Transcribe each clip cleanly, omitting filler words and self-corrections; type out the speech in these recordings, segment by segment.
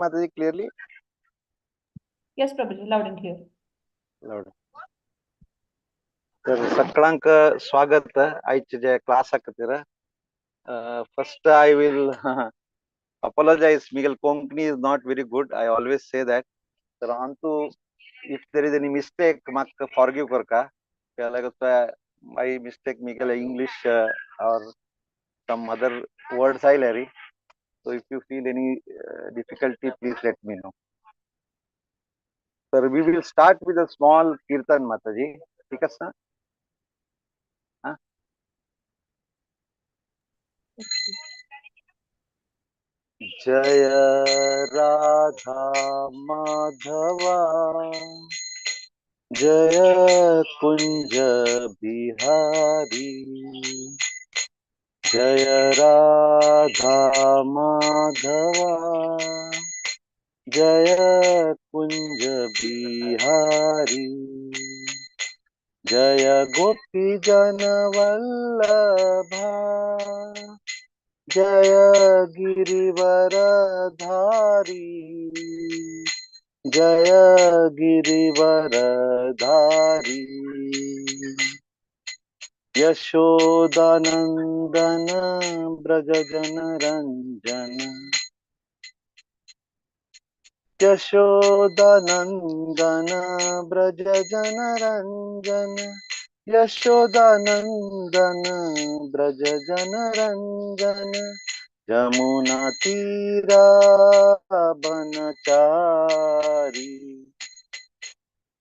Mataji, clearly? Yes, Prabhuji, loud and clear. Loud. तर सगळ्यांक स्वागत आयचे जे class आकतीर. First I will apologize. Miguel Konkani is not very good. I always say that. तर antu if there is any mistake, mak forgive करका. क्या my mistake Miguel English or some other words I Larry. So if you feel any difficulty, please let me know. Sir, we will start with a small kirtan, Mataji. ठीक है ना? हाँ? जय राधा माधवा जय कुंज बिहारी जय राधा माधवा जय कुंज बिहारी जय गोपी जन वल्लभा जय गिरिवरधारी जय गिरिवरधारी यशोदानंदन ब्रज जन रंजन यशोदानंदन ब्रज जन रंजन यशोदानंदन ब्रज जन रंजन यमुना तीरा बनचारी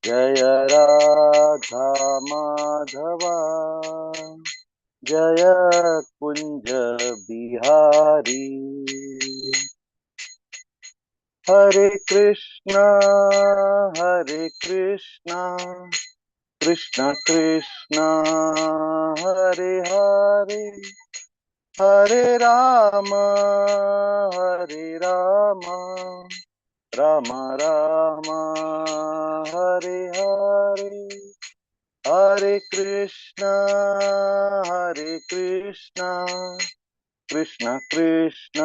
जय राधा माधवा जय कुंज बिहारी हरे कृष्णा कृष्ण कृष्ण हरे हरे हरे राम राम राम हरे हरे हरे कृष्ण कृष्ण कृष्ण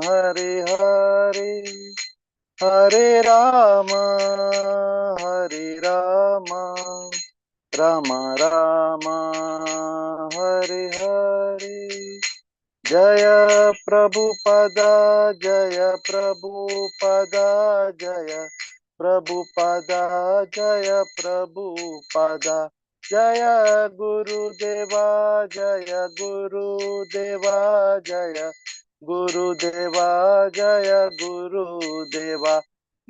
हरे हरे हरे राम राम राम हरे हरे जय प्रभुपदा जय प्रभुपदा जय प्रभुपदा जय प्रभुपदा जय गुरुदेवा जय गुरुदेवा जय गुरुदेवा जय गुरुदेवा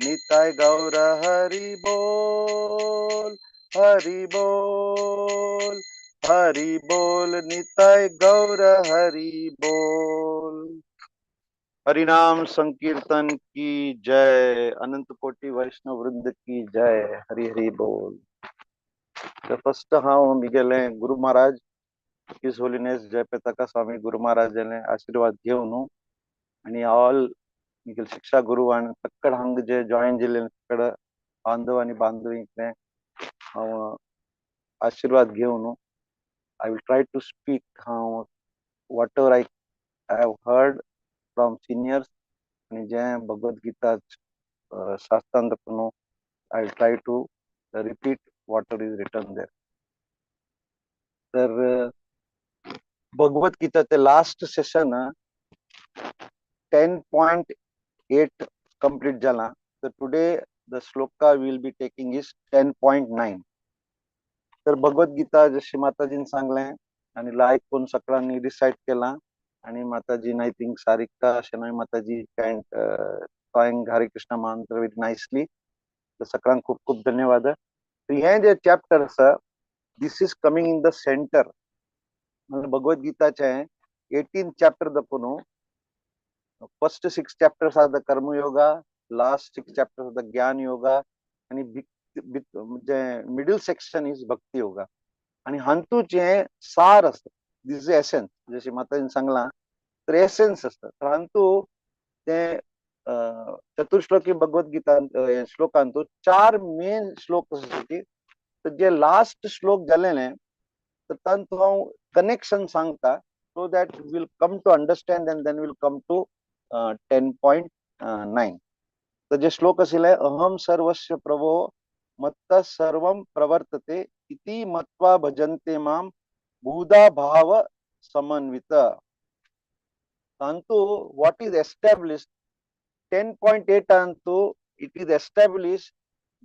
निताय गौर हरि बोल हरि बोल निताय गौर हरि बोल हरिनाम संकीर्तन की जय अनंत कोटि वैष्णव वृंद की जय हरि हरि बोल फर्स्ट हाँ मिगेले गुरु महाराज हिज होलीनेस जयप्रताका स्वामी गुरु महाराज आशीर्वाद घेऊन आणि ऑल मिगेल शिक्षा गुरु आणि तक्कड हंग जे जॉईन जिल्ले तक्कड बांधव आणि बांधवी आशीर्वाद घेऊन I will try to speak whatever I have heard from seniors and Bhagavad Gita Shastandra I will try to repeat whatever is written there. तर Bhagavad Gita the last session 10.8 complete झाला. So today the shloka we will be taking is 10.9. तर भगवद्गीता जशी माताजींनी सांगले आणि like कोण सगळ्यांनी recite केला आणि माताजी आय थिंक सारिका शेनाई माताजी कॅन्ट टॉइंग हरे कृष्ण मंत्र विथ नाइसली तर सगळ्यांक खूप खूप धन्यवाद. हे जे चॅप्टर आसा this is coming in the centre म्हणजे भगवद्गीताचे 18 चॅप्टर दपुनो first 6 chapters are the karma yoga last 6 chapters are the jnana yoga आणि म्हणजे मिडल सेक्शन इज भक्ती योगा आणि हांतूचे सार असत दिस इज एसेन्स जशी माताजीन सांगला तर एसेन्स असत तर हांतू ते चतुर्श्लोकी भगवद्गीता श्लोकांतू 4 मेन श्लोक आसात तर जे लास्ट श्लोक जालेले तर तांतू हांव कनेक्शन सांगता so that we'll come to understand and then we'll come to 10.9 9. तर जे श्लोक असेल आहे, अहम सर्वस्य प्रभो मत्त सर्वम प्रवर्तते इति मत्वा भजन्ते माम भूदा भाव समन्वित. अंतु what is established 10.8 अंतु it is established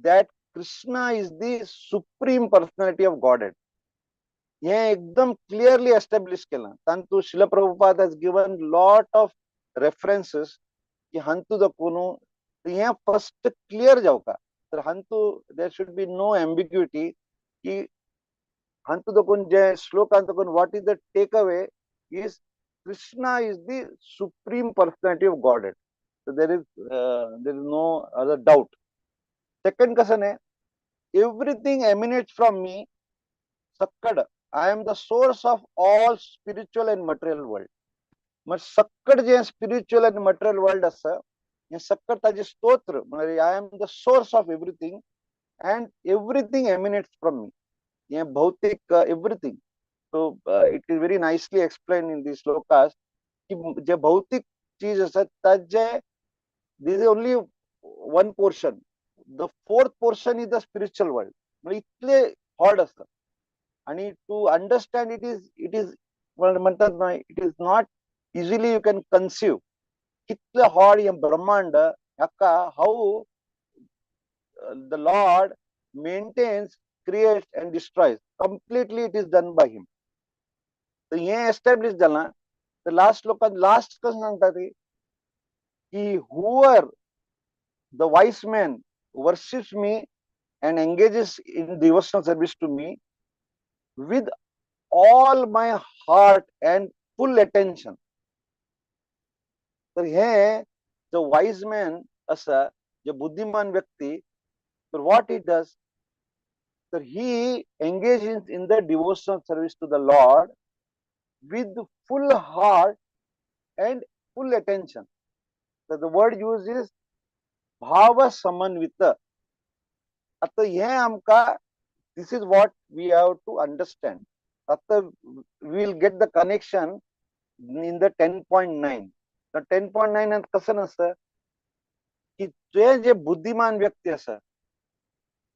that Krishna is the supreme personality of Godhead. हे एकदम क्लिअरली एस्टॅब्लिश केलं. तांतू शिल Prabhupada has given lot of references की हंतु द कोनु हे फर्स्ट क्लियर जाऊ का. तर हंतु there should be no ambiguity की हंतु द कोण जे श्लोक अंत कोण what is the takeaway is Krishna is the supreme personality of Godhead. So there is no other doubt. Second कसं आहे, everything emanates from me. सक्कड, I am the source of all spiritual and material world. मग सक्कड जे spiritual आणि material world असं, हे सक्कड ताजे स्तोत्र म्हणजे I am the source of everything and everything emanates from me. हे भौतिक everything. So it is very nicely explain in this shlokas की जे भौतिक चीज असतात त्याचे this is only one portion. The fourth portion is the spiritual world. म्हणजे इतले हॉर्ड असतं आणि टू अंडरस्टँड इट इज म्हणतात ना, it is not easily you can conceive कितलं हॉर्ड हे ब्रह्मांड हक्का how the Lord maintains, creates and destroys completely it is done by him. तर हे एस्टॅब्लिश झालं. तर लास्ट लोकांत लास्ट कसं सांगतात की whoever the wise man worships me and engages in devotional service to me with all my heart and full attention. तर हे जो वाईज मॅन असं जे बुद्धिमान व्यक्ती, तर व्हॉट इट डज, तर he engage in the devotional service to the Lord with full heart and full attention. तर the word use is भाव समन्वित. आता हे आमका this is what we have to understand. After we will get the connection in the 10.9. The 10.9 and कसं नसतं की ते जे बुद्धिमान व्यक्ती असं,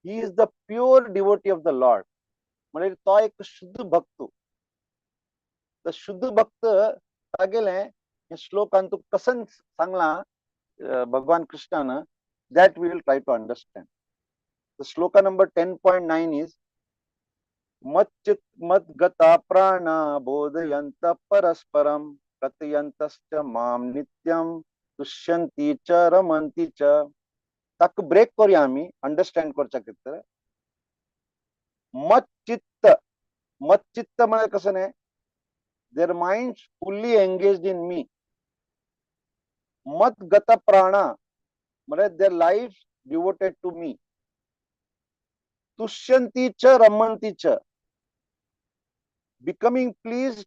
he is the pure devotee of the Lord. म्हणजे तो एक शुद्ध भक्त. तर शुद्ध भक्त का गेले हे श्लोकांतू कसं सांगला भगवान कृष्णानं, that we will try to understand. The shloka number 10.9 is मद्गता प्राणा बोधयंत परस्परम कथयंतश्च माम नित्यम तुष्यंती च रमंती च. ताक ब्रेक करूया आम्ही अंडरस्टँड करच्या कितर. मच्चित्त, मच्चित्त म्हणजे कसं नाही, their mind fully engaged in me. मद्गत प्राणा म्हणजे their life devoted to me. तुष्यंती च रमंती च, becoming pleased,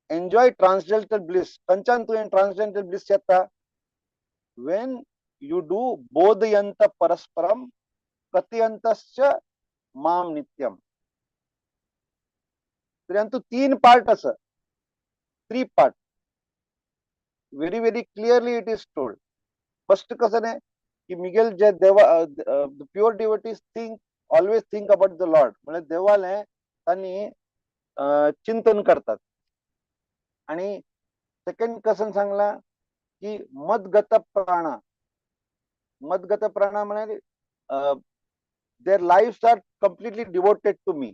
enjoy transcendental bliss. Kanchantu in transcendental bliss yatta when you do bodhayanta parasparam katyantascha mam nityam. परंतु तीन पार्ट असं, three part very very clearly it is told. First कसं नाही की मिगेल जे देवा pure devotees always think about the Lord. म्हणजे देवाला त्यांनी चिंतन करतात. आणि सेकंड कसं सांगला की मदगत प्राणा, मदगत प्राणा म्हणजे their lifes are completely devoted to me.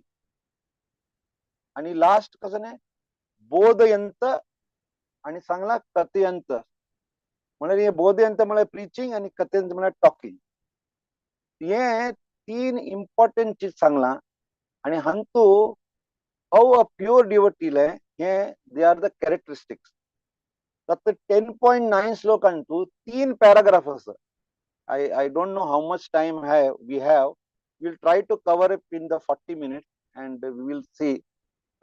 आणि लास्ट कसं नाही बोधयंत आणि सांगला कथयंत. म्हणजे बोधयंत म्हणजे प्रीचिंग आणि कथयंत म्हणजे टॉकिंग. हे तीन इम्पॉर्टंट चीज सांगला. आणि हंतू हाऊ अ प्युअर डिवोटीला हे दे आर द कॅरेक्टरिस्टिक्स. तर 10.9 श्लोकांतू तीन पॅराग्राफ असं. I don't know how much time we have. We'll try to cover it in the 40 minutes and we will see.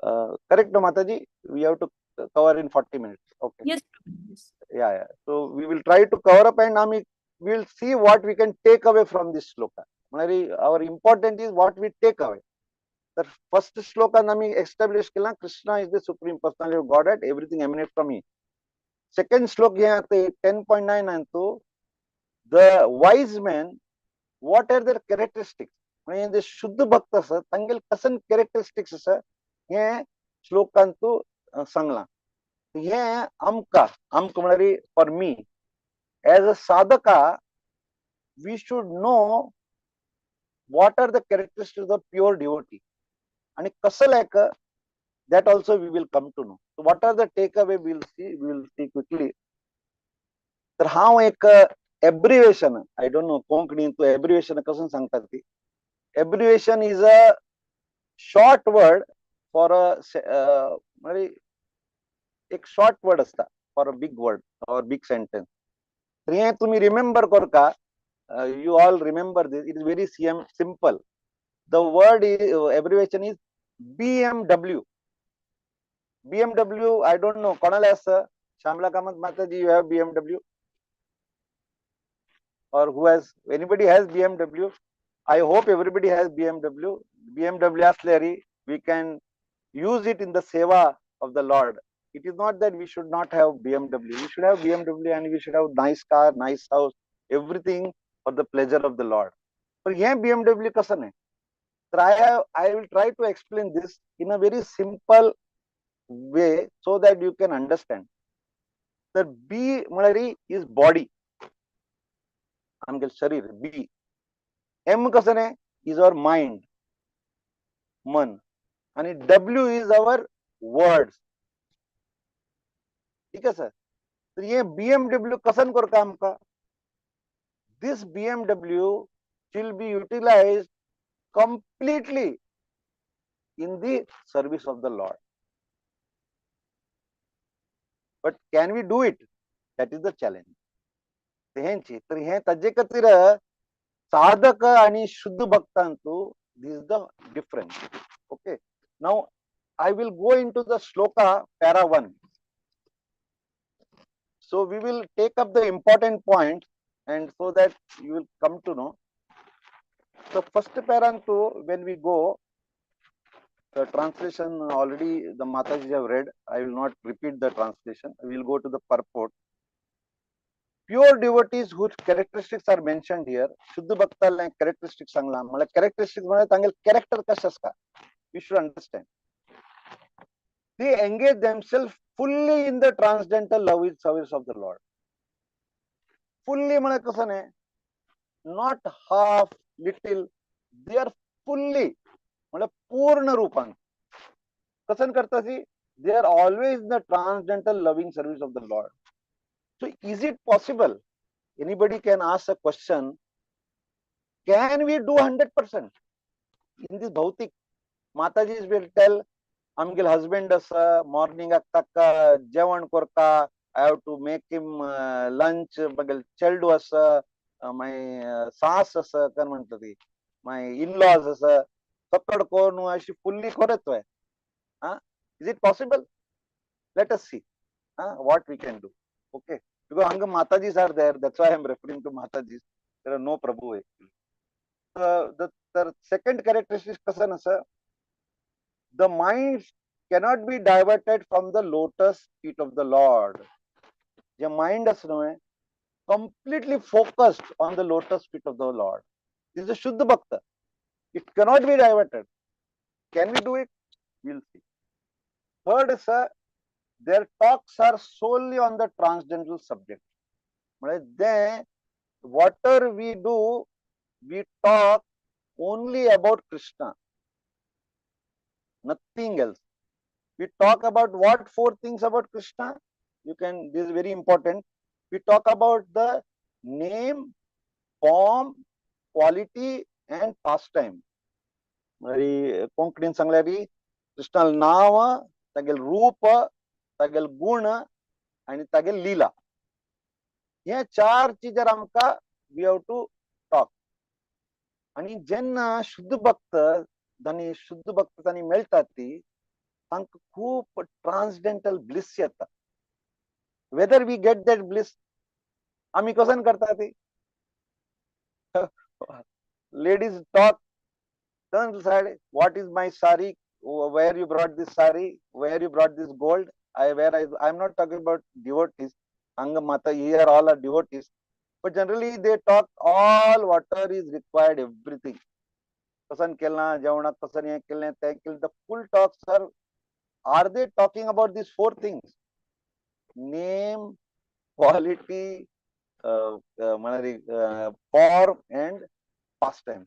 Correct, Mataji? We have to cover in 40 minutes. Okay. Yes. Yes. Yeah. So we will try to cover up and we will see what we can take away from this shloka. Our important is what we take away. The first shloka nami establish केला Krishna is the supreme personality of Godhead. Everything emanates from him. Second श्लोक हे आता 10.9 आणतो. The wise man what are their characteristics, म्हणजे जे शुद्ध भक्त असत तांगेल कसन characteristics असं हे श्लोकांतू सांगला. हे आमका म्हणारी फॉर मी एज अ साधका we should know what are the characteristics of pure devotee आणि कसं लायक that also we will come to know. So what are the takeaway we will see quickly. तर हा एक abbreviation, I don't no Konkani तो abbreviation कसं सांगतात ती. Abbreviation is a short word for म्हणजे एक शॉर्ट वर्ड असता फॉर अ बिग वर्ड और बिग सेंटेन्स. तर हे तुम्ही रिमेंबर कर का, you all remember this, it is very simple. The word abbreviation is BMW. BMW, I don't know कोणाला असं. श्यामला कामत माताजी, you have BMW or who has, anybody has BMW? I hope everybody has BMW. BMW asleri, we can use it in the seva of the Lord. It is not that we should not have BMW. We should have BMW and we should have nice car, nice house, everything for the pleasure of the Lord. But here BMW कसं नाही. तर I will try to explain this in a very simple way so that you can understand. The B म्हणणारी is body. आमगे शरीर B. M कसं नाही is our mind, मन. आणि W is our words. ठीक आहे सर. तर ये BMW कसं कर काम का. This BMW will be utilized completely in the service of the Lord. But can we do it? That is the challenge. तर हे ताजे खातीर साधक आणि शुद्ध भक्तांतू this is the difference. Okay. Now I will go into the shloka para 1. So we will take up the important points and so that you will come to know. So first parantu, when we go, the translation already the Mataji have read. I will not repeat the translation. We will go to the purport. Pure devotees whose characteristics are mentioned here. Shuddha bhakta characteristics Sangla. मला characteristics म्हणजे तांगेल character कशास का. We should understand. They engage themselves fully in the transcendental love service of the Lord. Fully म्हणजे कसं नाही. Not half, little. They are fully म्हणजे पूर्ण रूपाने कसं करतात. They are always in the transcendental loving service of the Lord. So is it possible? Anybody can ask a question. Can we do 100% in this bhautik? Mataji will tell, आमगेल husband असं morning akka जेवण करका. I have to make him lunch. Baghel चेल्डू असं my सास असं काय म्हणतात ती my in-laws असं सत्तड कोण अशी fully करतोय. Is it possible? Let us see what we can do. Okay. Because Anga Matajis are there, that's why I am referring to Matajis. There are no Prabhu actually. The second characteristic kasan asa, the mind cannot be diverted from the lotus feet of the Lord. The mind is completely focused on the lotus feet of the Lord. This is a Shuddha Bhakta. It cannot be diverted. Can we do it? We'll see. Third is their talks are solely on the transcendental subject. Then, whatever we do, we talk only about Krishna, nothing else. We talk about what 4 things about Krishna? This is very important. We talk about the name, form, quality, and pastime. कोंकणीन सांगल्यारी कृष्णाल नाव, तागेल रूप, तागेल गुण आणि तागेल लीला. हे 4 चीजर आमका we have to talk. आणि जेन्ना शुद्ध भक्त तांणी मेळटात ती तांकां खूप ट्रान्सडेंटल ब्लिस येता. Whether we get that bliss, आम्ही कसं करता ती. Ladies talk, turn aside. What is my sari? Where you brought this sari? Where you brought this gold? I'm not talking about devotees. Anga Mata, here all are devotees. But generally they talk all whatever is required, everything. Kasan kelna, javana, kasan ye kelna, te kelna. The full talks are they talking about these four things? Name, quality, form and pastime.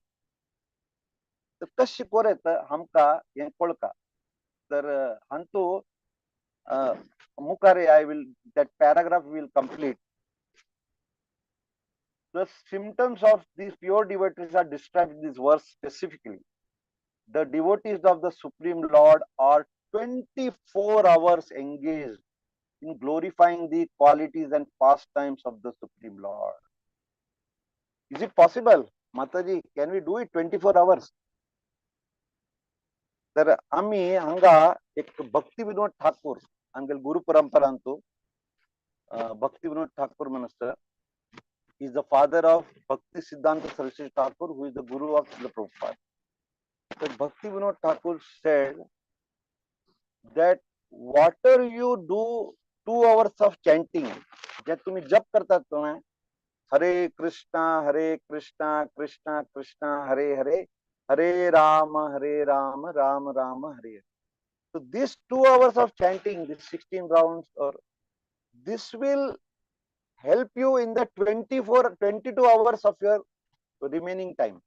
तर कस शिकवर येतं हमका हे कळका तर हंतू मुखारे I will that paragraph will complete. The symptoms of these pure devotees are described in this verse specifically. The devotees of the Supreme Lord are 24 hours engaged in glorifying the qualities and pastimes of the Supreme Lord. Is it possible? Mataji, can we do it 24 hours? तर आम्ही हांगा एक भक्ती विनोद ठाकूर हांगेल गुरु परंपरा अंतू भक्ती Vinod Thakur म्हणसता is the father of Bhakti Siddhanta Saraswati Thakur, who is the guru of the Prabhupada. So Bhakti Vinod Thakur said that whatever you do 2 hours of chanting, जे तुम्ही जप करतात तुम्ही हरे कृष्णा कृष्णा कृष्णा हरे हरे हरे राम राम राम हरे. So these 2 hours of chanting, these 16 rounds, or this will help you in the 22 hours of your remaining time.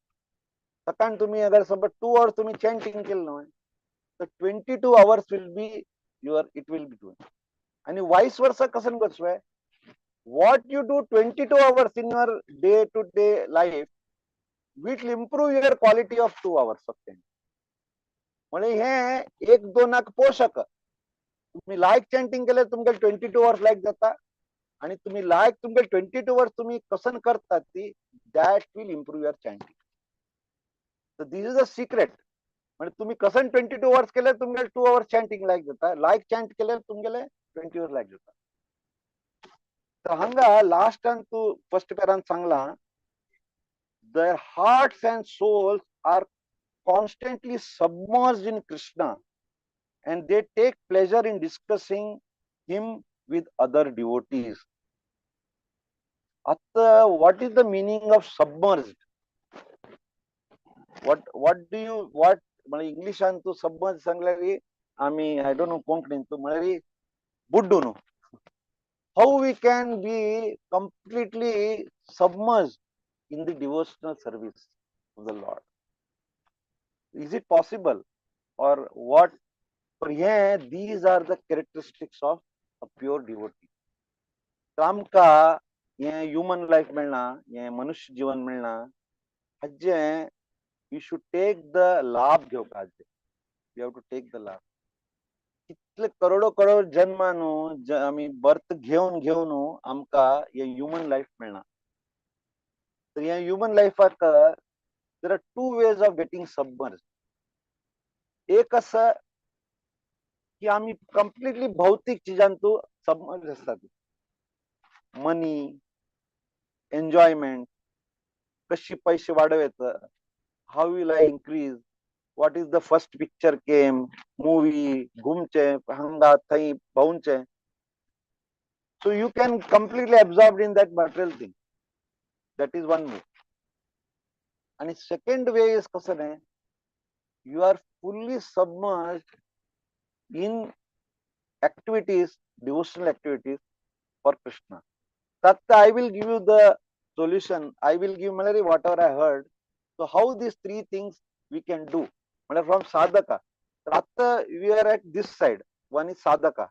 सकाळ तुम्ही अगर समज 2 hours तुम्ही chanting केलं ना, तर 22 hours will be it will be doing. आणि vice versa कसं गोष्ट आहे, what you do 22 hours in your day to day life will improve your quality of 2 hours of chanting. म्हणजे हे एक दोनाक पोषक तुम्ही लाईक चॅन्टिंग केलं तुमच्या 22 hours लाईक जाता आणि तुम्ही लाईक तुमच्या 22 hours तुम्ही कसं करतात ती that will improve your chanting. तर दिस इज अ सिक्रेट. म्हणजे तुम्ही कसं 22 hours केलं तुमच्या 2 hours चॅन्टिंग लाईक जाता, लाईक चॅन्ट केलं तुमच्या 20 hours लाईक जाता. तर हंगा लास्ट आणि तू फर्स्ट पेरान सांगला their hearts and souls are constantly submerged in Krishna and they take pleasure in discussing him with other devotees. Atta, what is the meaning of submerged? What do you what English and to submerge sanglari I don't know Konkani to malari buddu no. How we can be completely submerged in the devotional service of the Lord? Is it possible or what? For here, these are the characteristics of a pure devotee. आमका ये human life मिळना, ये मनुष्य जीवन मिळना, हाजे we should take the लाभ घेवक हाजे. We have to take the लाभ. कितले करोडो जन्मानो आम्ही बर्थ घेऊन घेऊन आमका ये ह्यूमन लाईफ मिळना. तर या human लाईफाक there are two ways of getting submerged. एक असं की आम्ही कम्प्लिटली भौतिक चीजांतू सबमर्ज असतात. मनी, एन्जॉयमेंट, कशी पैसे वाढवायचं, how will I increase, what is the first picture came, movie, घुमचे, हंगा थई भाऊंचे. So you can completely absorb in that material thing. That is one way. And second way is कसं आहे, you are fully submerged in activities, devotional activities for Krishna. That I will give you the solution. I will give Malari whatever I heard. So how these three things we can do? From sadhaka. After we are at this side, one is sadhaka,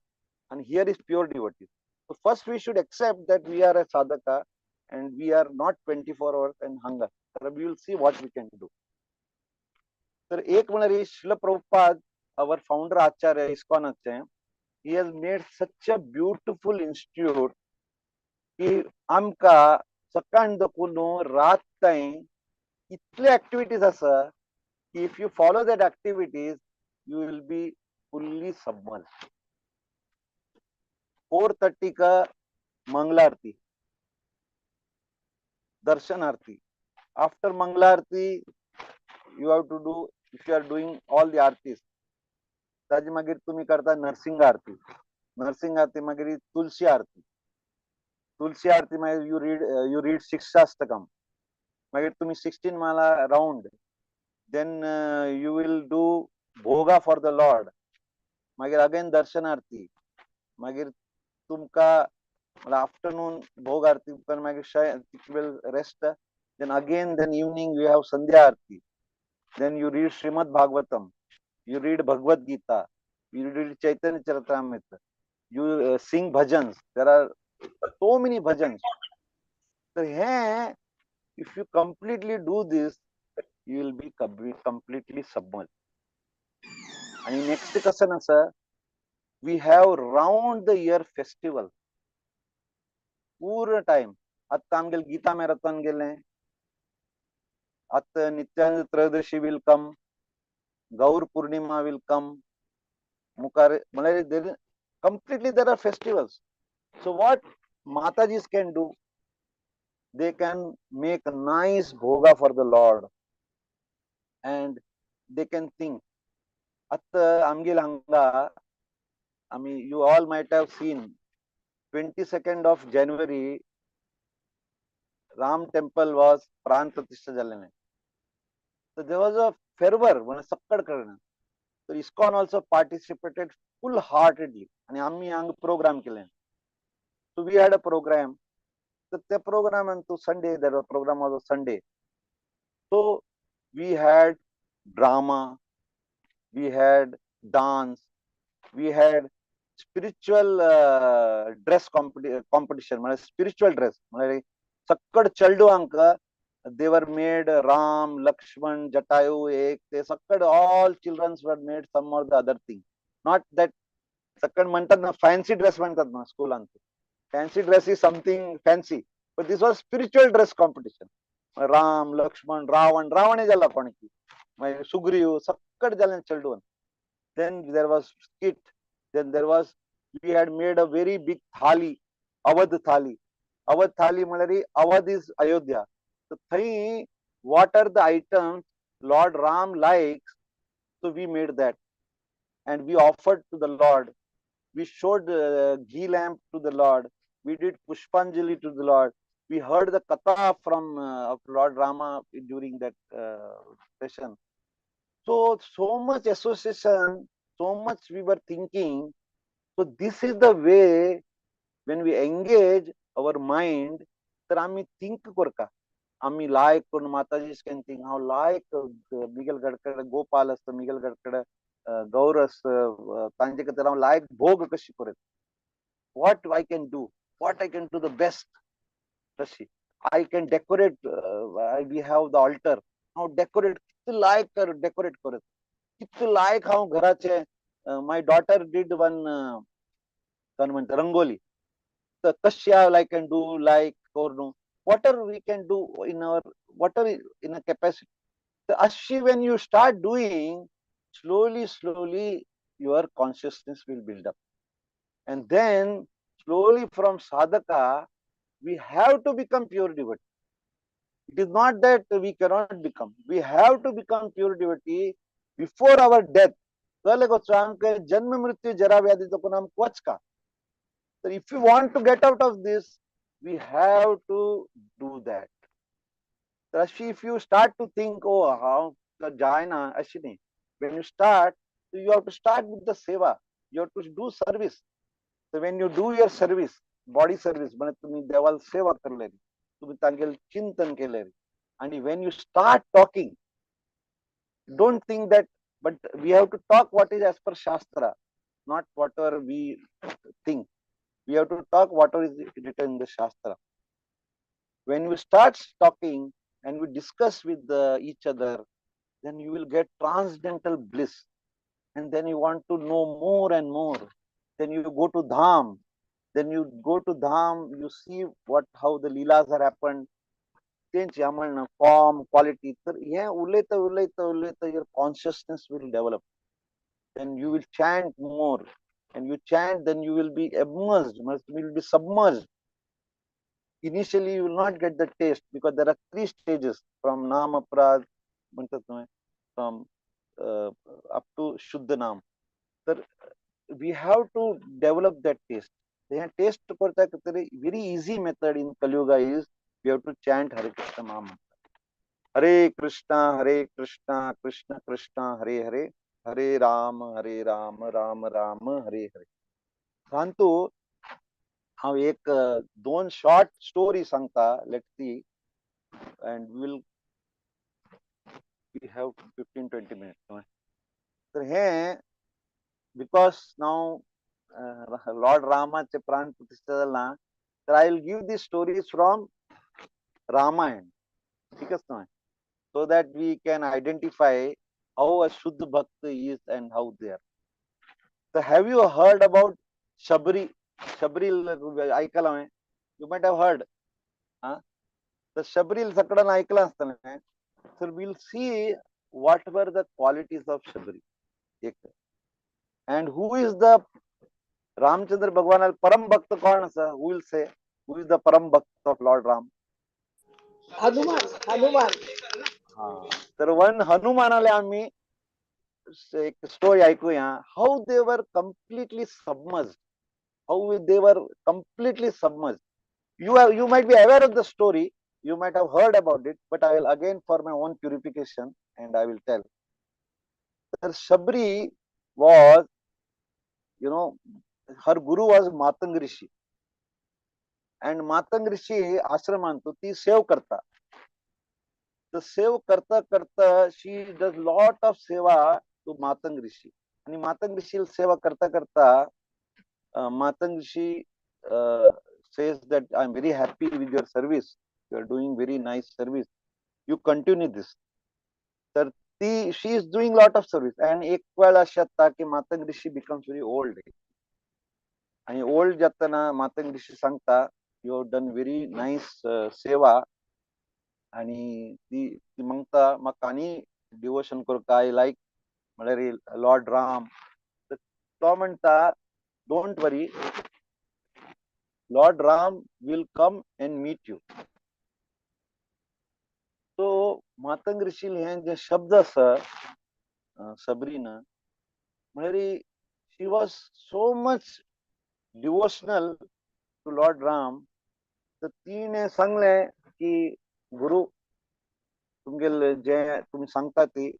and here is pure devotee. So first we should accept that we are a sadhaka and we are not 24 hours and hunger. So we will see what we can do. So एक Malari Srila Prabhupada, our founder Acharya ISKCON, he has made such a beautiful institute की आमका सकाळ दकुन रात ताई इतले activities आसा की if you follow that activities you will be fully submerged. 4:30 का मंगला आरती, दर्शन आरती. After Mangla Aarti you have to do, if you are doing all the Aarti's, ताजी मागीर तुम्ही करता नरसिंग आरती, नरसिंग आरती मागीर तुलसी आरती, तुलसी आरती मागीर you read शिक्षाष्टकम, मागीर तुम्ही 16 माला round, then you will do bhoga for the Lord, मागीर again darshan आरती, मागीर तुमका afternoon भोग आरती, पण मागीर you will rest, then evening you have sandhya Aarti, then you read Srimad Bhagavatam, you read Bhagavad Gita, you read Chaitanya Charitamrita, you sing bhajans. There are so many bhajans. So here, if you completely do this, you will be completely submerged. And next कसं ना sir, we have round the year festival. पूर्ण time आता आमगेल Gita marathon गेले, आता नित्यानंद त्रयोदशी will come, Gaur Purnima will come, मुखार म्हणजे completely there are festivals. So what Matajis can do, they can make a nice bhoga for the Lord, and they can think. Atta amgil hanga, I mean, you all might have seen 22nd of January, Ram temple was Pran Pratishtha झालेलं. So there was a fervor, म्हणजे सक्कड करणं. So ISKCON also participated full-heartedly, आणि आम्ही अंग program केले. So we had a program. So the program and to Sunday, there was program was Sunday. So we had drama, we had dance, we had spiritual dress competition, spiritual dress. Sakkad chaldu anka, they were made Ram, Lakshman, Jatayu, Ek, they sakkad all children were made some or the other thing. Not that sakkad mantat na fancy dress mantat na school anka. Fancy dress is something fancy, but this was spiritual dress competition. Ram, Lakshman, Ravan is alla koniki. Sugrivu, sakkad jalan children. Then there was skit. Then we had made a very big thali, Awadh thali. Awadh thali malari, Awadh is Ayodhya. So what are the items Lord Ram likes? So we made that, and we offered to the Lord. We showed ghee lamp to the Lord. We did Pushpanjali to the Lord. We heard the katha from of Lord Rama during that session. So much association, so much we were thinking. So this is the way when we engage our mind, तर आम्ही think करता. आम्ही like करून माताजीच can think how like मिगल गडकड गोपाल असतं, मिगल गडकड गौर असतं, तांचे तर like भोग कशी करत. What I can do, what I can do the best. कशी I can decorate. We have the altar. How decorate? किती like decorate करत. किती like how घराचे. My daughter did one काय म्हणतात rangoli. The kashya I can do like or no. Whatever we can do in our whatever in a capacity. The ashi when you start doing, slowly your consciousness will build up. And then slowly from sadhaka, we have to become pure devotee. It is not that we cannot become. We have to become pure devotee before our death. जन्म मृत्यू जरा व्याधी को नाम क्वच का. So if you want to get out of this, we have to do that. So if you start to think, oh, how Jaina, Ashini, when you start, you have to start with the seva. You have to do service. So when you do your service, body service, तुम्ही देवाला सेवा करलेली, तुम्ही तांगेल चिंतन केलेली, and when you start talking, don't think that, but we have to talk what is as per Shastra, not whatever we think. We have to talk whatever is written in the Shastra. When we start talking and we discuss with each other, then you will get transcendental bliss. And then you want to know more and more. Then you go to Dham. Then you go to Dham, you see how the Leelas have happened. Change form, quality. Yeah, your consciousness will develop. Then you will chant more. And you chant, then you will be immersed, you will be submerged. Initially, you will not get the taste because there are 3 stages from Nam Aprad, from up to Shuddha Nam. So we have to develop that taste. Taste करता very easy method in Kaliuga is we have to chant Hare Krishna Maha. Hare Krishna, Krishna Krishna, Hare Hare, Hare Ram, Ram Ram, Hare Hare. परंतु हाँ एक दोन short story सांगता. Let's see and we have 15-20 minutes. तर हे because now Lord Ramaचे प्राण प्रतिष्ठा झाला ना, तर I will give these stories from Ramayana. ठीकच ना, so that we can identify how a Shuddha Bhakta is and how they are. So have you heard about Shabri? Shabri ऐकलं आहे? You might have heard. The Shabri सकडं ऐकलं असतं ना. So we'll see what were the qualities of Shabri. And who is the Ramchandra Bhagwan Param Bhakta कौन असा? Who will say? Who is the Param Bhakta of Lord Ram? Hanuman. तर one हनुमानाला आम्ही एक story ऐकूया. How they were completely submerged. How they were completely submerged. You might be aware of the story. You might have heard about it, but I will again for my own purification and I will tell. Shabri was, her guru was Matang Rishi. And Matang Rishi ashram आणतो ती save करता. The save करता करता she does lot of seva to Matang Rishi. आणि Matang Rishi सेवा करता करता Matang Rishi says that I am very happy with your service. You are doing very nice service. You continue this. तर she is doing lot of service. And एक वेळ अशी असता की Matang Rishi becomes very old. आणि old जाताना Matang Rishi सांगता you have done very nice seva. आणि ती म्हणता मग आणि डिवोशन करू काय लाईक म्हणजे लॉर्ड राम. तर तो म्हणता don't worry, Lord Ram will come and meet you. So Matang Rishi हे जे शब्द असं सबरीनं म्हणजे she was so much devotional to Lord Ram. तर तिने सांगले की गुरु तुमगे जे तुम्ही सांगता ते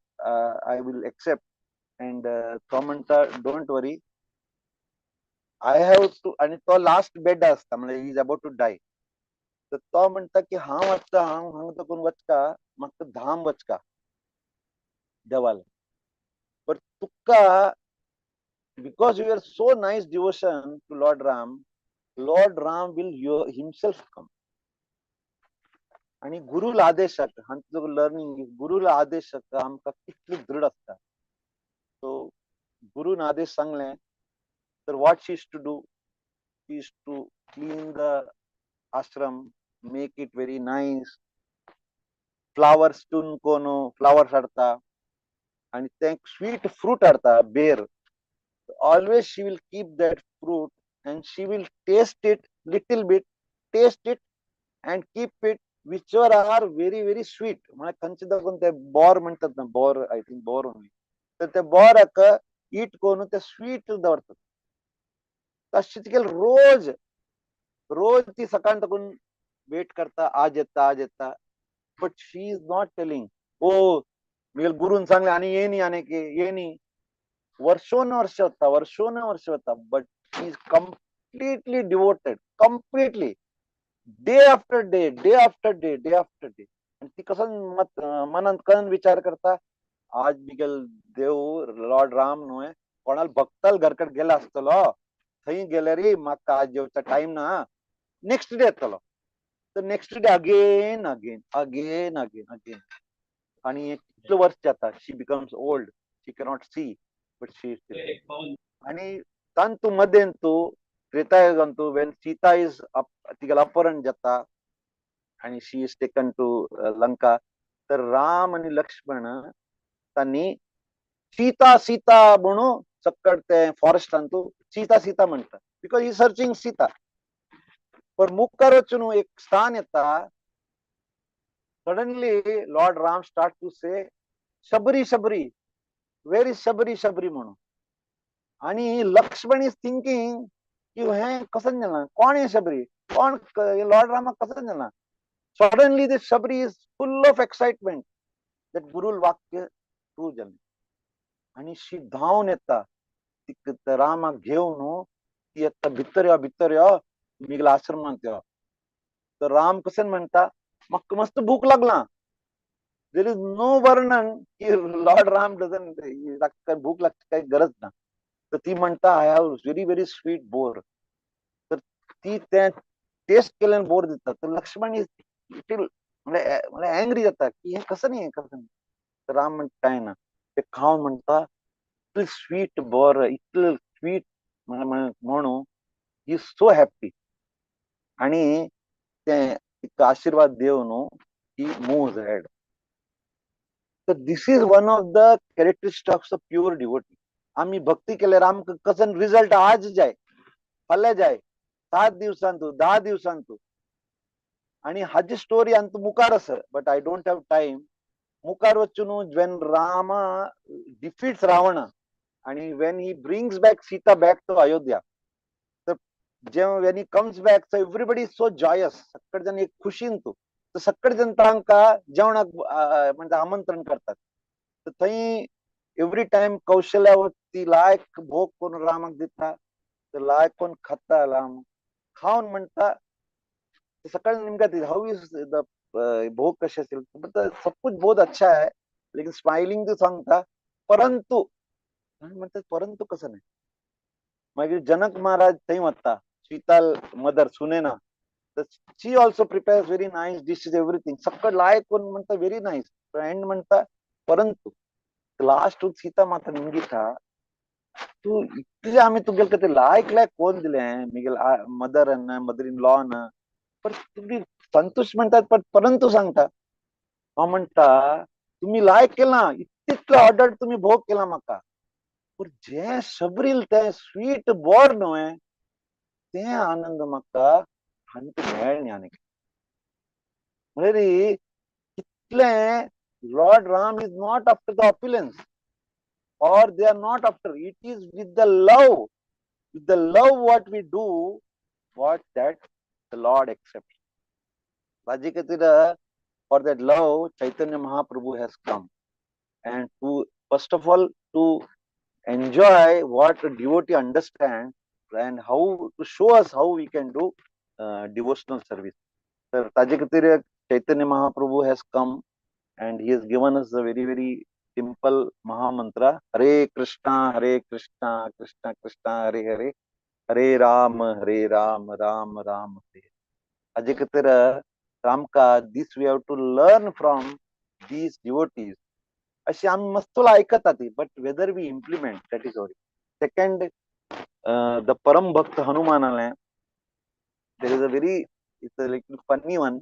I will accept. And तो म्हणता don't worry, I have to. आणि तो लास्ट बेड असता म्हणजे he is about to die. तर तो म्हणता की हांव वचता हांव तकून वचका म्हाका धाम वचका देवाला. पण तुका because you are so nice devotion to Lord Ram will himself come. आणि गुरुला आदेश हांचो लर्निंग गुरुला आदेश आमकां कितली दृढ असता. सो गुरुन आदेश सांगले तर what she is to do is to clean the ashram, make it very nice. Flowers tun kono flowers हाडता आणि ते sweet fruit हाडता bear. Always she will keep that fruit and she will taste it little bit, taste it and keep it whichever are very very sweet. म्हणजे खंयचे कोण ते bore म्हणतात ना, bore I think bore only. तर ते बोराक ईट करून ते स्वीट दवरतात. तशी ती रोज रोज ती सकाळ तकून वेट करता आज येता. But she is not telling ओ मी गुरुन सांगले आणि येनी वर्षोनवर्ष होता. But she is completely devoted, completely day after day. आणि ती कसं मनात कळून विचार करता आज बिगेल देव लॉर्ड राम न्हय कोणाला भक्ताल घरकडे गेला असतलो थंय गेले रे म्हाका आज जेवचा टाइम ना, नेक्स्ट डे येतलो. तर नेक्स्ट डे अगेन. आणि कितलं वर्ष जाता she becomes old, she cannot see but she is. आणि तांतू मध्येन तू त्रेतायुगांतू वेन सीता इज तिगेला अपहरण जाता आणि she is taken to Lanka. तर राम आणि लक्ष्मण त्यांनी सीता म्हणून चक्कड ते फॉरेस्टांतू सीता म्हणतात बिकॉज ही सर्चिंग सीता. पण मुखार वचून एक स्थान येता. Suddenly Lord Ram start to say Shabari where is Shabari म्हणून. आणि लक्ष्मण इज थिंकिंग की हे कसं झालं, कोण आहे शबरी, कोण लॉर्ड रामा कसं झालं. Suddenly the Shabari is full of excitement that गुरुल वाक्य ट्रू झालं. आणि शी धावून येता ती रामा घेऊन ती येता भितर या मिगला आश्रमात या. तर राम कसं म्हणता, मग मस्त भूक लागला. देर इज नो वर्णन की लॉर्ड राम डझन भूक लागते काही गरज ना. तर ती म्हणता I have very very sweet bore. तर ती त्या टेस्ट केल्याने बोर देतात. तर लक्ष्मण मला अँग्री जातात की हे कसं नाही, कसं नाही. तर राम म्हणताय ना ते खाऊन म्हणता इतकं स्वीट बोर, इतकं स्वीट म्हणून ही सो हॅप्पी. आणि ते आशीर्वाद देऊन ही मूव्ह हेड. तर this is one of the characteristics of pure devotee. आम्ही भक्ती केले राम कसं रिझल्ट आज जाय, फल जाय 7 दिवसांतू 10 दिवसांतू. आणि हाची स्टोरी अंत मुखार अस, but I don't have time. मुखार वचून वेन राम डिफीट्स रावण आणि when he brings back Sita back to Ayodhya. तर जेव्हा वेन ही कम्स बॅक तर एव्हरीबडी इज सो जॉयस. सगळे जण एक खुशीन तू. तर सगळे जण तांका जेवणाक म्हणजे आमंत्रण करतात. तर थंय एव्हरी टाइम कौशल्यावरती लायक भोग कोण रामाक दिता. तर लायक कोण खाता राम खाऊन म्हणता सकाळी नेमका हाऊ इज द भोग कसे असेल. सब कुछ बहुत अच्छा है लेकिन स्माइलिंग तो सांगता परंतु म्हणतात परंतु कसं नाही. मागीर जनक महाराज थंय वता सीताल मदर सुनेना. तर she also prepares very nice dishes everything. सगळं लायक कोण म्हणता व्हेरी नाईस. एंड म्हणता परंतु लास्ट सीता माता निमगिता तू इतले आम्ही तुगेल ते लायक लायक कोण दिले Miguel mother mother in law न. पण तुम्ही संतोष म्हणतात पण परंतु सांगता. हा म्हणता तुम्ही लायक केला इतकं ऑर्डर तुम्ही भोग केला म्हाका. पण जे सबरील ते स्वीट बोर न्हय ते आनंद म्हाका हांचे मेळ्ळें आनी. म्हणजे कितले Lord Ram is not after the opulence or they are not after. It is with the love what we do, what that the Lord accepts. Rajikatira, for that love Chaitanya Mahaprabhu has come, and to first of all to enjoy what a devotee understands and how to show us how we can do devotional service. So Rajikatira Chaitanya Mahaprabhu has come and he has given us a very very simple Maha Mantra. Hare Krishna, Krishna Krishna, Hare Hare, Hare Ram, Ram Ram Hare. Ajikatara Ramka, this we have to learn from these devotees. अशी आम्ही मस्तुला ऐकत आधी, but whether we implement, that is all. Second, the Param Bhakt Hanumanale, there is a very, it's a little funny one,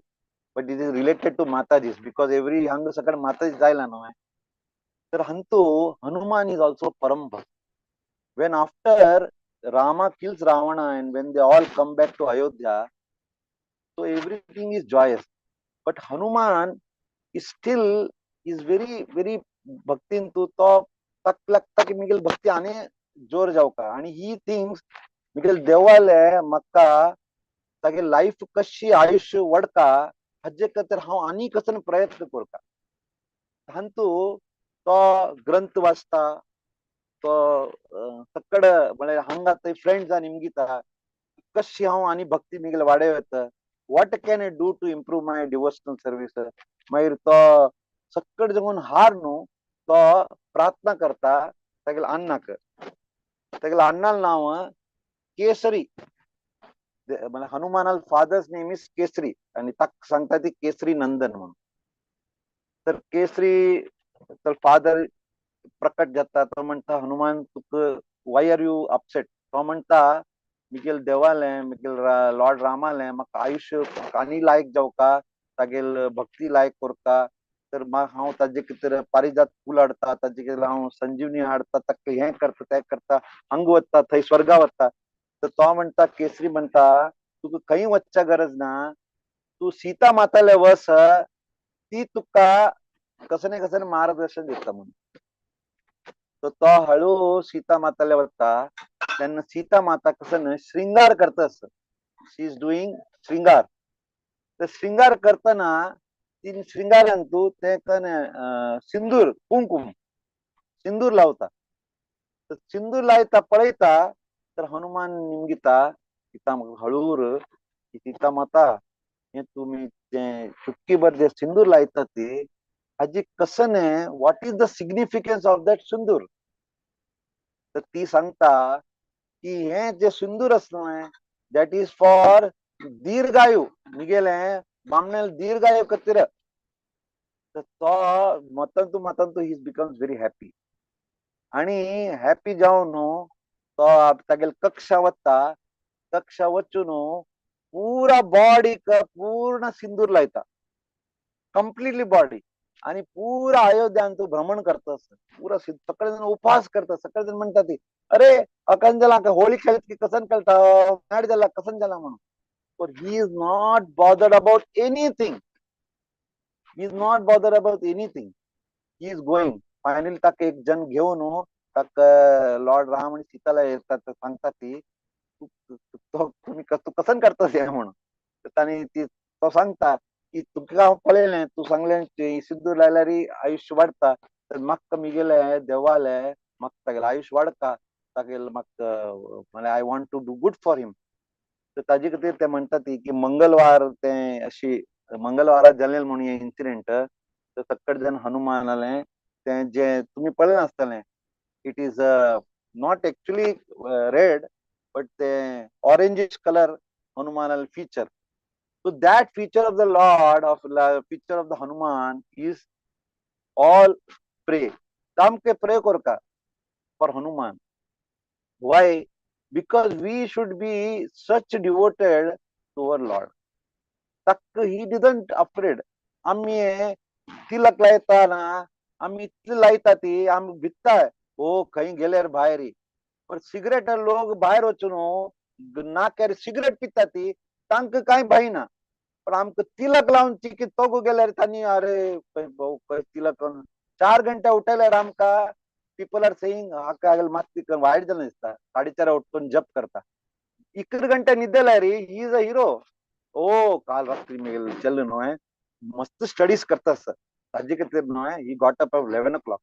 but it is related to Mataji's because every young second Mataji जायला ना. तर हंतु Hanuman is also Param Bhakt. When after Rama kills Ravana and when they all come back to Ayodhya, so everything is joyous. But Hanuman is still is very very भक्तीन तू तो तक लगता की मिगेल भक्ती आने जोर जाऊ का. आणि ही थिंग्स मिगेल देवाले मक्का तागे लाईफ कशी आयुष्य वडका हजे तर हांव आनी कसन प्रयत्न करता. हंतु तो ग्रंथ वाचता तो सकड म्हणजे हांगा थंय फ्रेंड्स आनी निमगिता कशी हांव आनी भक्ती Miguel वाडयत. what can I do to improve my devotional service. मागीर तो सकड जगून हार न्हू तो प्रार्थना करता तागेले अण्णाक. तागेले अण्णाल नांव केसरी. म्हणजे हनुमानाल फादर्स नेम इज केसरी आणि ताक सांगता ती केसरी नंदन म्हणून. तर केसरी तर फादर प्रकट जाता. तो म्हणता हनुमान तुक वाय आर यू अपसेट. तो म्हणता मिगेल देवाले मिगेल लॉर्ड रामाले म्हाका आयुष्य आनी लायक जावका तागेल भक्ती लायक करता. तर हांव ताजे कितें पारिजात फूल हाडटा ताजे हांव संजीवनी हाडटा ताका हें करता तें करता हांगा वता थंय स्वर्गा वता. तर तो म्हणटा केसरी म्हणटा तुका खंय वचच्या गरज ना. तू सीता माताले वस ती तुका कसं कसं मार्गदर्शन देता म्हणून. तो हळू सीता माताला वता त्यांना सीता माता कसं श्रृंगार करत असत. शी इज डुईंग श्रृंगार. तर श्रृंगार करताना तीन श्रृंगारांतू ते सिंदूर कुंकुम सिंदूर लावता. तर सिंदूर लायता पळयता तर हनुमान निमगिता सीता हळूर की सीता माता हे तुम्ही ते चुटकी भर जे सिंदूर लायता ते हाजी कसं ने what is the significance of that sindoor. तर ती सांगता की हे जे सिंदूर असणं दॅट इज फॉर दीर्घायू निगेले बामणेल दीर्घायू कतिर. तर तो मतंतू ही बिकम्स व्हेरी हॅपी आणि हॅपी जावन तो तागेल कक्षा वता. कक्षा वचून पूरा बॉडी पूर्ण सिंदूर लायता कंप्लिटली बॉडी आणि पुरा अयोध्यान तू भ्रमण करतस. पुरा सगळे जण उपवास करतात. सगळे जण म्हणतात ती अरे अकन झाला होळी खेळत की कसन खेळता मॅड झाला कसन झाला म्हणून. but he is not bothered about anything. He is not bothered about anything. He is going. Finally तक एक जण घेऊन तक लॉर्ड राम आणि सीताला येतात सांगतात ती तुम्ही तू कसन करतस हे म्हणून. त्याने ती तो सांगता की तुका पळयलें तू सांगलें सिंदूर लायल्यारी आयुष्य वाडता. तर म्हाका मी गेले देवाले म्हाका तागेलें आयुष्य वाडता तागेलें म्हाका म्हळ्यार I want to do good for him. तर ताजे खातीर ते म्हणटा ती की मंगळवार ते अशी मंगळवारात जाल्लें म्हणून हे इन्सिडेंट. तर सगळे जण हनुमान आले ते जे तुम्ही पळयलें आसतलें it is not actually red but ते orangish colour Hanuman feature. So that feature of the Lord, feature of the Hanuman is all pray. Tam ke pray korka for Hanuman. Why? Because we should be such devoted to our Lord. Tak he didn't afraid. आम्ही तिलक लायता ना आम्ही इतली लायता ती आम्ही भित्ता हो खंय गेल्यार भायर. पण सिगरेट लोक भायर वचून नाक्यार सिगरेट पिता ती तांकां कांय भायना. पण आमकां तिलक लावन चिकी तोगो गेल्यार तांणी अरे तिलक 4 घंटे उठयल्यार आमकां पीपल आर सेईंग हाका मात वायट जालें दिसता. 4:30 उठून जप करता. 1 घंटे निद्देल्यार ही इज अ हिरो. ओ काल रात्री मी चल न्हय मस्त स्टडीज करता सर ताजे खातीर न्हय ही गॉट अप 11 o'clock.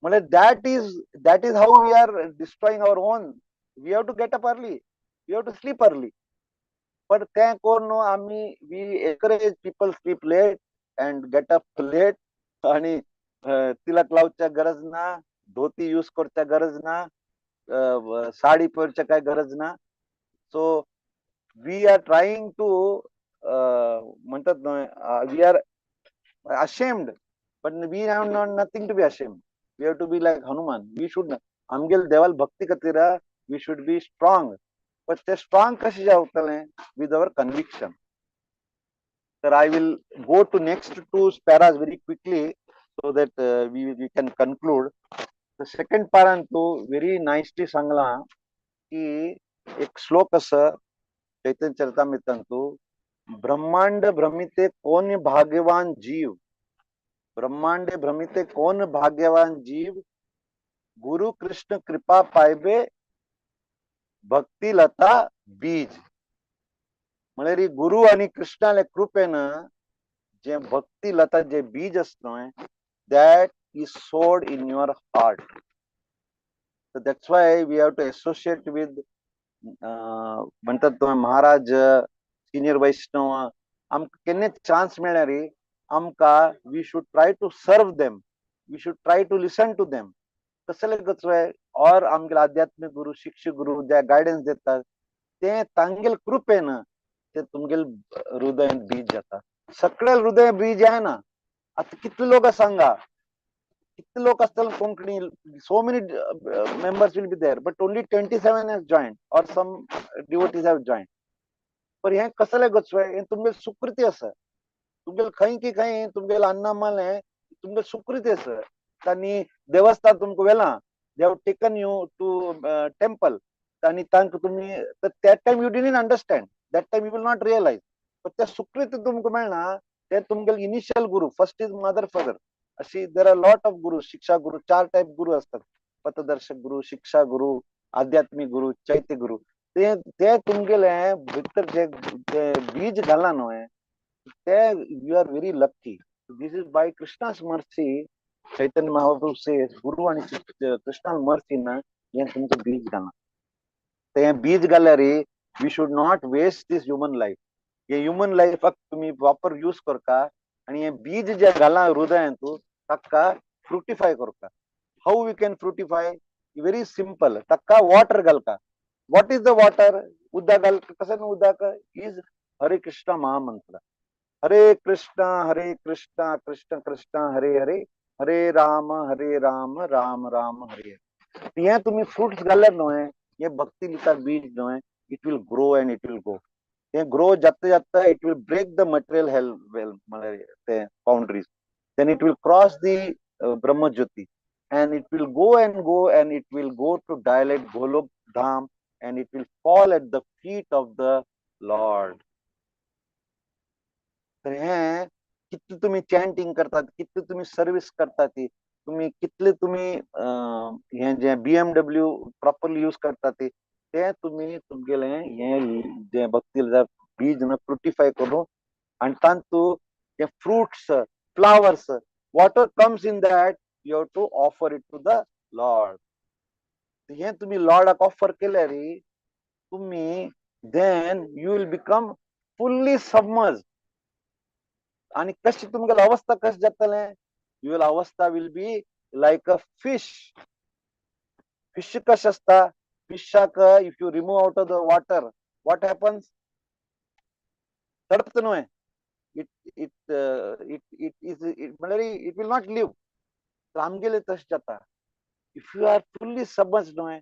म्हणजे that is how we are destroying our own. We have to get up early. We have to sleep early. पण ते कोण आम्ही we encourage people sleep late and get up late. आणि तिलक लावच्या गरज ना धोती use करच्या गरज ना साडी पडच्या काय गरज ना. So we are trying to म्हणतात we are ashamed but we have nothing to be ashamed. We have to be like Hanuman. We should amgel deval bhakti katira we should be strong. But ते strong कसे जावतले with our conviction. So I will go to next two paras very quickly so that we can conclude. The second paran to very nicely Sangla की एक श्लोक असं चैतन्य चरितामृतांतू ब्रह्मांड भ्रमिते कोण भाग्यवान जीव. ब्रह्मांडे भ्रमिते कोण भाग्यवान जीव गुरु कृष्ण कृपा पायबे भक्ती लता बीज. म्हणजे गुरु आणि कृष्णाले कृपेनं जे भक्ती लता जे बीज असतं दॅट इज सोड in your heart. So that's why we have to associate with म्हणतात महाराज सिनियर वैष्णव आमकां केन्ना चान्स मेळ्ळ्यार आमकां we should try to serve them. We should try to listen to them. कसले गचवे और आमगे आध्यात्मिक गुरु शिक्षक गुरु जे गायडन्स देतात ते तांगेल कृपेन ते तुमगेल हृदयान बीज जाता. सगळे हृदय बीज आहे ना. आता कितले लोक सांगा कितले लोक असतील Konkani so many members will be there but only 27 has joined or some devotees have joined. पण हे कसले गचवे हे तुमगे सुकृती असं. तुमगेल खंय की खंय तुमगेल अन्नामाले तुमगे सुकृती असं. त्यांनी देवस्थान तुमकां वेला they have taken you to temple आणि तांकां तुम्ही that time you didn't understand. That time you will not realize. पण त्या सुकृती तुमकां मेळना ते तुमगेल initial Guru first is mother father. अशी देर आर लॉट ऑफ गुरु शिक्षा गुरु 4 टाइप गुरु असतात. पथदर्शक गुरु, शिक्षा गुरु, आध्यात्मिक गुरु, चैत्य गुरु, ते तुमगेले भितर जे बीज घालना न्हय ते you are very lucky. This is by कृष्णा's mercy. चैतन्य महाप्रभु से गुरु आणि कृष्णा's mercy ना हे तुमचं बीज घालना. ते बीज घाल्यारी we should not waste this human life. हे ह्युमन लाईफ फक्त तुम्ही प्रॉपर यूज करता आणि हे बीज जे घाला हृदयान तू ताका फ्रुटिफाय करता. How we can fruitify? Very simple. ताका वॉटर घालता. What is the water? उदक घालता. कसं उदक इज हरे कृष्ण महामंत्र. हरे कृष्ण कृष्ण कृष्ण हरे हरे, हरे राम राम राम हरे. हे तुम्ही फ्रुट्स घालल्यात न्हय, हे भक्ती लिता बीज न्हय, it will grow and it will go. ते ग्रो जाता जाता it will break the material health ते boundaries. Then it will cross the Brahmajyoti and it will go and go and it will go to dilate Golok Dham and it will fall at the feet of the Lord. तर हे कितले तुम्ही chanting करतात, कितले तुम्ही service करतात, तुम्ही कितले तुम्ही हे जे BMW प्रॉपरली यूज करतात ते तुम्ही तुमगेले हे जे भक्तीला बीज न फ्रुटिफाय करून आणि तांतू ते fruits, flowers, water comes in that you have to offer it to the Lord. हे तुम्ही लॉर्डाक ऑफर केल्यार तुम्ही then you will become fully submerge. आणि कशी तुमगेली अवस्था कशी जातले? युअर अवस्था will be like a fish. Fish कश असता? फिशाक if you remove out of the water what happens? तडपत न्हय. It it it it is म्हणजे इट विल नॉट लिव्ह. तर आमगेले तशें जाता. If you are fully submerge न्हय,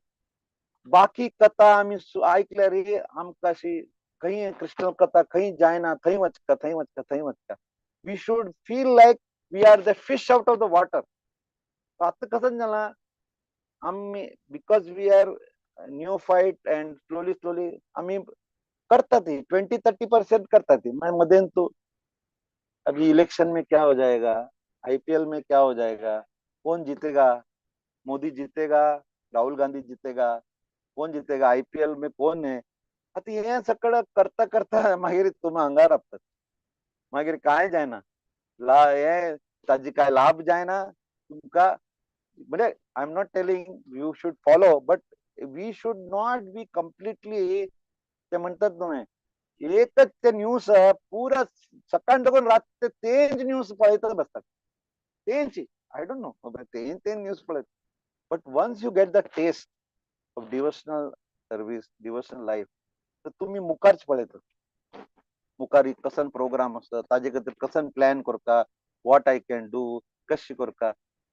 बाकी कथा आम्ही ऐकल्यार आमकां अशी खंय कृष्ण कथा खंय जायना, थंय वचका थंय वचका थंय वचका. We should feel like we are the fish out of the water. आता कसं झाला आम्ही because we are new fight and slowly आम्ही करतात 20-30% करतात. मध्ये तो अभी इलेक्शन में क्या हो जाएगा, आईपीएल में क्या हो जाएगा, कौन जीतेगा, मोदी जीतेगा, राहुल गांधी जीतेगा, कौन जीतेगा, आईपीएल में कौन है. आता हे सगळं करता करता मागीर तुम्ही अंगार आपतात. मागीर काय जायना हे ताजी काय लाभ जायना तुमका. म्हणजे I am not telling you should follow but we should not be completely ते म्हणतात न्हय एकच ते न्यूज पुरा सकाळ तकून रात तेच न्यूज पळयतच बसतात. तेच आय डोंट नो ते न्यूज पळयत. But once you get the taste of devotional service, devotional life, तर तुम्ही मुखारच पळयतात. मुखारी कसन प्रोग्राम असता, ताजे खातीर कसन प्लॅन करता, व्हॉट आय कॅन डू, कशी करता.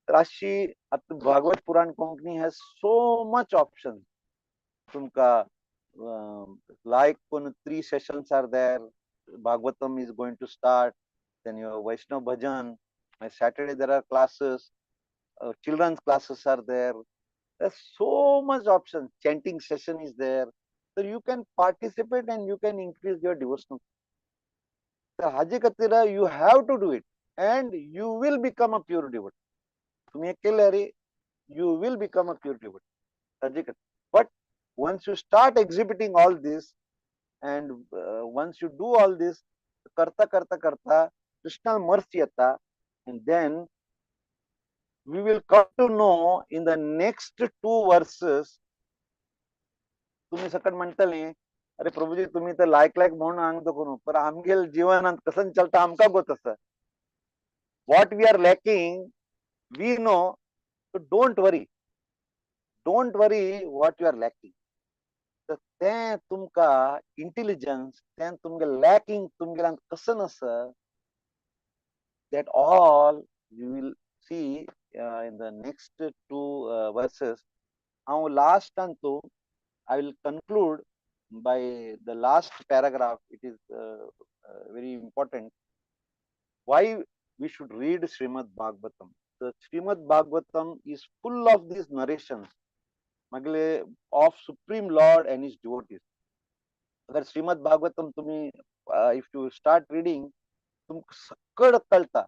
तर अशी आता Bhagavata Purana Konkani has so much option. तुमका like 3 sessions are there. Bhagavatam is going to start. Then your Vaishnav Bhajan. My Saturday there are classes. Children's classes are there. There's so much options. Chanting session is there. So you can participate and you can increase your devotional. So Haji Katira, you have to do it. And you will become a pure devotee. You will become a pure devotee. But once you start exhibiting all this, and once you do all this, karta karta karta, Krishna mercy yata, and then we will come to know in the next 2 verses. तुम्ही सकट म्हणतले अरे प्रभुजी तुम्ही तर लायक म्हणून सांगतो करू पण आमगेल जीवनात कसं चलता आमका गोत असं. What we are lacking we know. So don't worry what you are lacking. तर ते तुमका इंटेलिजन्स ते तुमगे लॅकिंग तुमगेल्यान कसं नसं. that all you will see in the next 2 verses. Now last antu I will conclude by the last paragraph. It is very important. Why we should read Srimad Bhagavatam. The Srimad Bhagavatam is full of these narrations of Supreme Lord and His devotees. अगर श्रीमद भागवतम तुम्ही if you start reading तुमको सगळं कळता.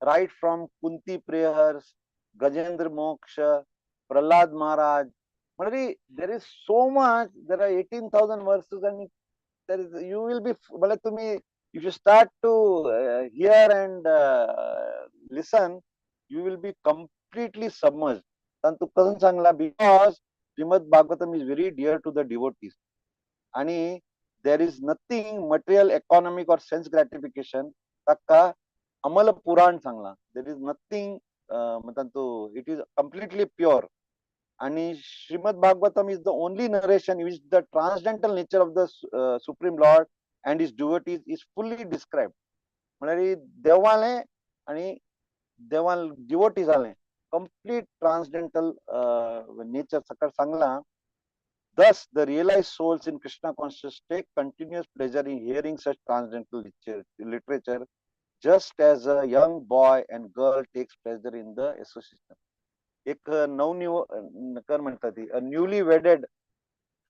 Right from Kunti prayers, Gajendra Moksha, Prahlad Maharaj. There is so much. There are 18,000 verses, and there is you will be. To me, if you start to hear and listen, you will be completely submerged. Tantu kasan sangla, because Srimad Bhagavatam is very dear to the devotees. आणि there is nothing material, economic or sense gratification taka amal Puran sangla. There is nothing it is completely pure. आणि Srimad Bhagavatam is the only narration in which the transcendental nature of the Supreme Lord and his devotees is fully described. म्हणजे देवाले आणि देवाल devotees आले complete transcendental nature Sakat Sangla. Thus, the realized souls in Krishna consciousness take continuous pleasure in hearing such transcendental literature, just as a young boy and girl takes pleasure in the association. एक a newly wedded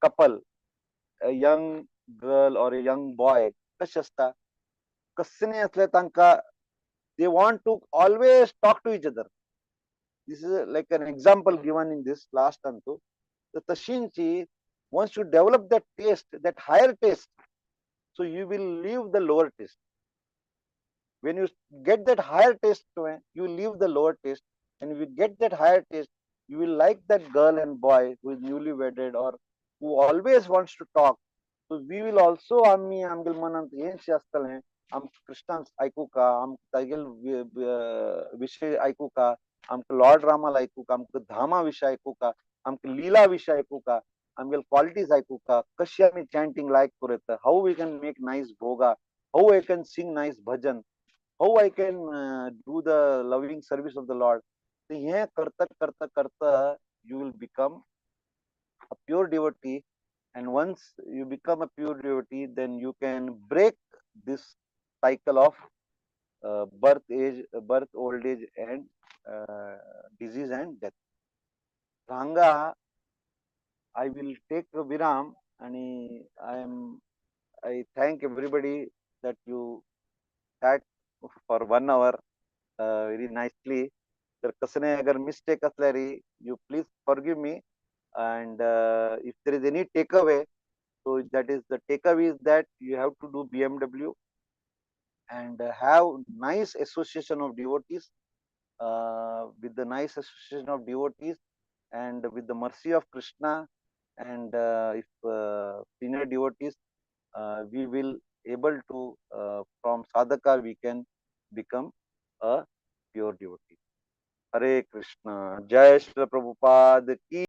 couple, a young girl or a young boy, कसे असता कसे नाही असले तांका, they want to always talk to each other. This is like an example given in this last antu. The Tashinchi, once you develop that taste, that higher taste, so you will leave the lower taste. When you get that higher taste, you leave the lower taste, and if you get that higher taste, you will like that girl and boy who is newly wedded or who always wants to talk. So we will also आम्ही आमगेल मनात हेंशी असतले आम कृष्णांस ऐकू का, आम तागेल विषय ऐकू का, आमक लॉर्ड रामाला ऐकू का, आमक धामा विषय ऐकू का, आमक लीला विषय ऐकू का, आमगेल क्वालिटीज ऐकू का, कशी आम्ही चॅन्टिंग लायक करूत, how we can make nice bhoga, how I can sing nice bhajan, how I can do the loving service of the Lord. So here karta you will become a pure devotee, and once you become a pure devotee, then you can break this cycle of birth, old age, and disease and death. Ranga, I will take a viram, and I thank everybody that you sat for 1 hour very nicely. तर कसं नाही, अगर mistake असल्यारी you please forgive me, and if there is any takeaway, so that is the takeaway is that you have to do BMW and have nice association of devotees, with the nice association of devotees and with the mercy of Krishna, and if senior devotees, we will able to from sadhaka we can become a pure devotee. Hare Krishna. Jai Shri Prabhupada ki